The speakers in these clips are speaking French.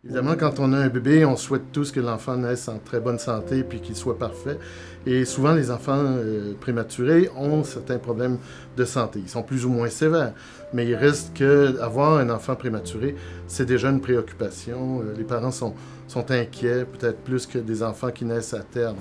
Évidemment, quand on a un bébé, on souhaite tous que l'enfant naisse en très bonne santé puis qu'il soit parfait. Et souvent, les enfants prématurés ont certains problèmes de santé. Ils sont plus ou moins sévères, mais il reste qu'avoir un enfant prématuré, c'est déjà une préoccupation. Les parents sont inquiets, peut-être plus que des enfants qui naissent à terme.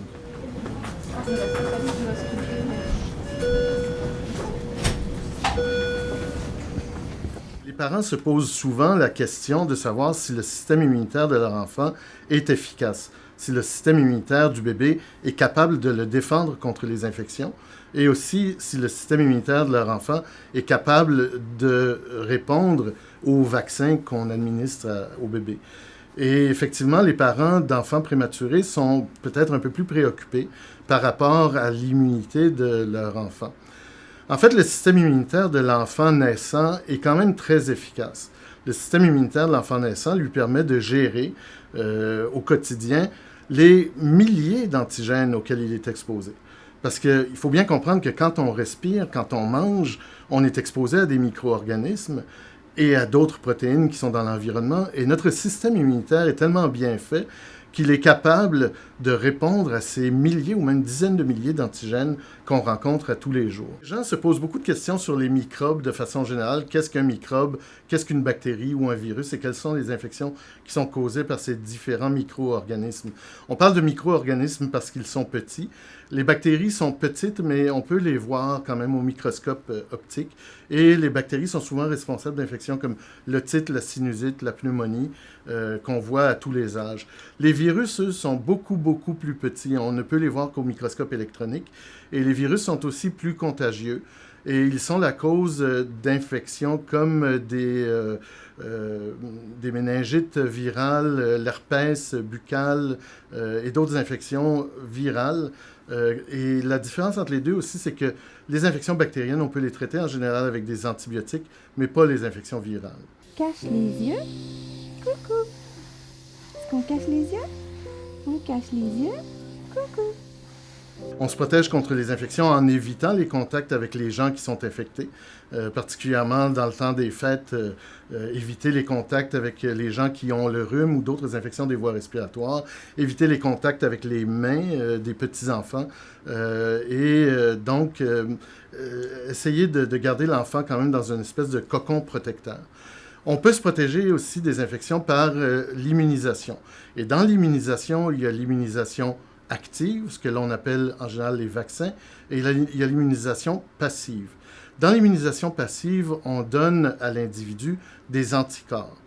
Les parents se posent souvent la question de savoir si le système immunitaire de leur enfant est efficace, si le système immunitaire du bébé est capable de le défendre contre les infections et aussi si le système immunitaire de leur enfant est capable de répondre aux vaccins qu'on administre au bébé. Et effectivement, les parents d'enfants prématurés sont peut-être un peu plus préoccupés par rapport à l'immunité de leur enfant. En fait, le système immunitaire de l'enfant naissant est quand même très efficace. Le système immunitaire de l'enfant naissant lui permet de gérer au quotidien les milliers d'antigènes auxquels il est exposé. Parce qu'il faut bien comprendre que quand on respire, quand on mange, on est exposé à des micro-organismes et à d'autres protéines qui sont dans l'environnement. Et notre système immunitaire est tellement bien fait qu'il est capable de répondre à ces milliers ou même dizaines de milliers d'antigènes qu'on rencontre à tous les jours. Les gens se posent beaucoup de questions sur les microbes de façon générale. Qu'est-ce qu'un microbe? Qu'est-ce qu'une bactérie ou un virus? Et quelles sont les infections qui sont causées par ces différents micro-organismes? On parle de micro-organismes parce qu'ils sont petits. Les bactéries sont petites, mais on peut les voir quand même au microscope optique. Et les bactéries sont souvent responsables d'infections comme l'otite, la sinusite, la pneumonie, qu'on voit à tous les âges. Les virus, eux, sont beaucoup plus petits. On ne peut les voir qu'au microscope électronique. Et les virus sont aussi plus contagieux. Et ils sont la cause d'infections comme des méningites virales, l'herpès buccal et d'autres infections virales. Et la différence entre les deux aussi, c'est que les infections bactériennes, on peut les traiter en général avec des antibiotiques, mais pas les infections virales. Cache les yeux. Coucou. Est-ce qu'on cache les yeux? On cache les yeux. Coucou. On se protège contre les infections en évitant les contacts avec les gens qui sont infectés, particulièrement dans le temps des fêtes, éviter les contacts avec les gens qui ont le rhume ou d'autres infections des voies respiratoires, éviter les contacts avec les mains des petits-enfants donc essayer de garder l'enfant quand même dans une espèce de cocon protecteur. On peut se protéger aussi des infections par l'immunisation. Et dans l'immunisation, il y a l'immunisation active, ce que l'on appelle en général les vaccins, et il y a l'immunisation passive. Dans l'immunisation passive, on donne à l'individu des anticorps.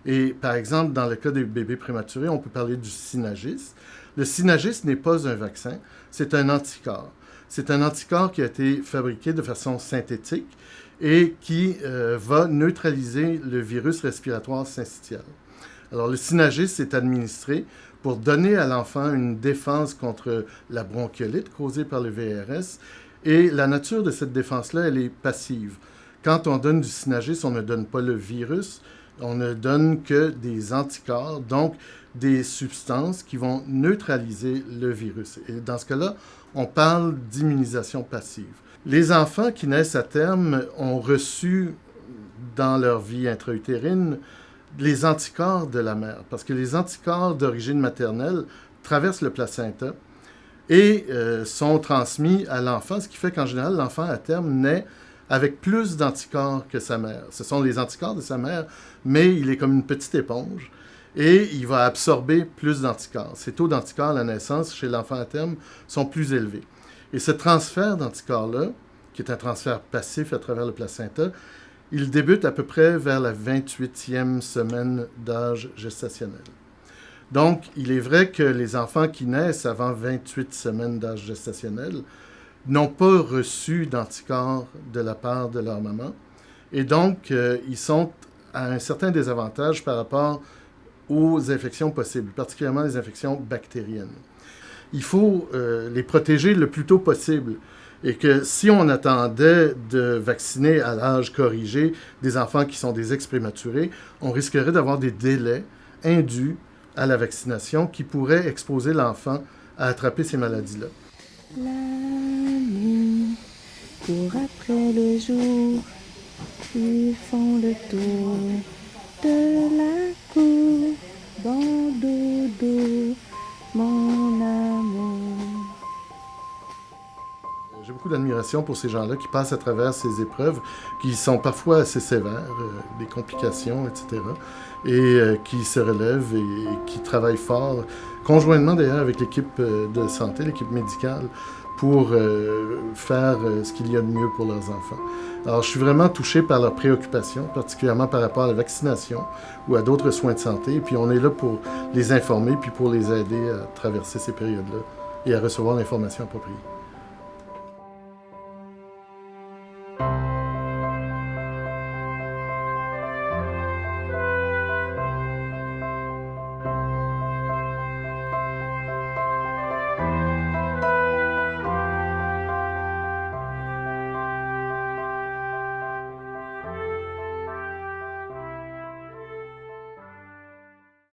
Et par exemple, dans le cas des bébés prématurés, on peut parler du Synagis. Le Synagis n'est pas un vaccin, c'est un anticorps. C'est un anticorps qui a été fabriqué de façon synthétique et qui va neutraliser le virus respiratoire syncytial. Alors, le Synagis est administré pour donner à l'enfant une défense contre la bronchiolite causée par le VRS. Et la nature de cette défense-là, elle est passive. Quand on donne du Synagis, on ne donne pas le virus, on ne donne que des anticorps, donc des substances qui vont neutraliser le virus. Et dans ce cas-là, on parle d'immunisation passive. Les enfants qui naissent à terme ont reçu dans leur vie intra-utérine les anticorps de la mère, parce que les anticorps d'origine maternelle traversent le placenta et sont transmis à l'enfant, ce qui fait qu'en général, l'enfant à terme naît avec plus d'anticorps que sa mère. Ce sont les anticorps de sa mère, mais il est comme une petite éponge et il va absorber plus d'anticorps. Ces taux d'anticorps à la naissance chez l'enfant à terme sont plus élevés. Et ce transfert d'anticorps-là, qui est un transfert passif à travers le placenta, il débute à peu près vers la 28e semaine d'âge gestationnel. Donc, il est vrai que les enfants qui naissent avant 28 semaines d'âge gestationnel n'ont pas reçu d'anticorps de la part de leur maman. Et donc, ils sont à un certain désavantage par rapport aux infections possibles, particulièrement les infections bactériennes. Il faut les protéger le plus tôt possible. Et que si on attendait de vacciner à l'âge corrigé des enfants qui sont des ex-prématurés, on risquerait d'avoir des délais indus à la vaccination qui pourraient exposer l'enfant à attraper ces maladies-là. La nuit court après le jour, ils font le tour de la cour. Dans d'admiration pour ces gens-là qui passent à travers ces épreuves qui sont parfois assez sévères, des complications, etc., et qui se relèvent et qui travaillent fort, conjointement d'ailleurs avec l'équipe de santé, l'équipe médicale, pour faire ce qu'il y a de mieux pour leurs enfants. Alors, je suis vraiment touché par leurs préoccupations, particulièrement par rapport à la vaccination ou à d'autres soins de santé. Et puis, on est là pour les informer, puis pour les aider à traverser ces périodes-là et à recevoir l'information appropriée.